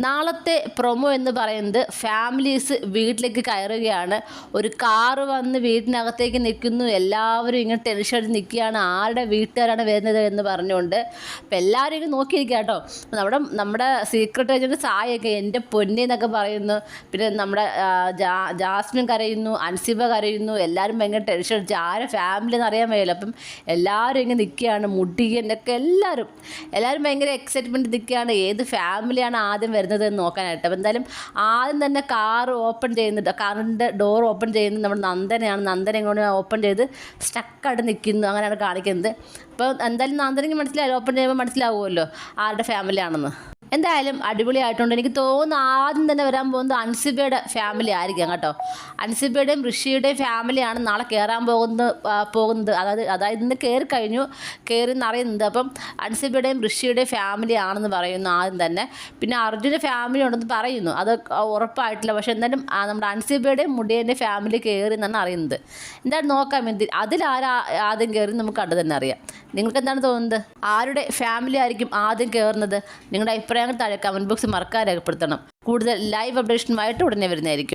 നാളത്തെ പ്രൊമോ എന്ന് പറയുന്നത് ഫാമിലീസ് വീട്ടിലേക്ക് കയറുകയാണ്. ഒരു കാറ് വന്ന് വീട്ടിനകത്തേക്ക് നിൽക്കുന്നു. എല്ലാവരും ഇങ്ങനെ ടെൻഷൻ അടിച്ച് നിൽക്കുകയാണ്, ആരുടെ വീട്ടുകാരാണ് വരുന്നത് എന്ന് പറഞ്ഞുകൊണ്ട്. അപ്പോൾ എല്ലാവരും ഇങ്ങനെ നോക്കിയിരിക്കുക കേട്ടോ. നമ്മുടെ സീക്രട്ട് ഏജൻറ്റ് സായൊക്കെ എൻ്റെ പൊന്നെ എന്നൊക്കെ പറയുന്നു. പിന്നെ നമ്മുടെ ജാസ്മിൻ കരയുന്നു, അൻസിബ കരയുന്നു. എല്ലാവരും ഭയങ്കര ടെൻഷൻ അടിച്ച് ആരെ ഫാമിലി എന്ന് അറിയാൻ വയ്യല്ലോ. അപ്പം എല്ലാവരും ഇങ്ങനെ നിൽക്കുകയാണ്, മുടികനൊക്കെ എല്ലാവരും ഭയങ്കര എക്സൈറ്റ്മെൻറ്റ് നിൽക്കുകയാണ്. ഏത് ഫാമിലിയാണ് ആദ്യം വരുന്നത് എന്ന് നോക്കാനായിട്ട്. അപ്പോൾ എന്തായാലും ആദ്യം തന്നെ കാറിൻ്റെ ഡോർ ഓപ്പൺ ചെയ്യുന്നത് നമ്മുടെ നന്ദനയാണ്. നന്ദന ഇങ്ങോട്ട് ഓപ്പൺ ചെയ്ത് സ്റ്റക്കായിട്ട് നിൽക്കുന്നു, അങ്ങനെയാണ് കാണിക്കുന്നത്. അപ്പോൾ എന്തായാലും നന്ദനയ്ക്ക് മനസ്സിലായല്ലോ, ഓപ്പൺ ചെയ്യുമ്പോൾ മനസ്സിലാവുമല്ലോ ആരുടെ ഫാമിലിയാണെന്ന്. എന്തായാലും അടിപൊളിയായിട്ടുണ്ട്. എനിക്ക് തോന്നുന്നു ആദ്യം തന്നെ വരാൻ പോകുന്നത് അൻസിബയുടെ ഫാമിലി ആയിരിക്കാം കേട്ടോ. അൻസിബയുടെയും ഋഷിയുടെയും ഫാമിലിയാണ് നാളെ കയറാൻ പോകുന്നത്. അതായത് ഇന്ന് കയറി എന്നറിയുന്നത്. അപ്പം അൻസിബയുടെയും ഋഷിയുടെയും ഫാമിലി ആണെന്ന് പറയുന്നു ആദ്യം തന്നെ. പിന്നെ അർജുൻ്റെ ഫാമിലി ഉണ്ടെന്ന് പറയുന്നു, അത് ഉറപ്പായിട്ടില്ല. പക്ഷെ എന്തായാലും നമ്മുടെ അൻസിബയുടെയും മുടിയൻ്റെ ഫാമിലി കയറി എന്നാണ് അറിയുന്നത്. എന്തായാലും നോക്കാം അതിലാരാ ആദ്യം കയറി നമുക്ക് കണ്ടു തന്നെ അറിയാം. നിങ്ങൾക്ക് എന്താണ് തോന്നുന്നത്? ആരുടെ ഫാമിലി ആയിരിക്കും ആദ്യം കയറുന്നത്? നിങ്ങളുടെ അഭിപ്രായങ്ങൾ താഴെ കമൻറ്റ് ബോക്സിൽ മറക്കാതെ രേഖപ്പെടുത്തണം. കൂടുതൽ ലൈവ് അപ്ഡേഷനുമായിട്ട് ഉടനെ വരുന്നതായിരിക്കും.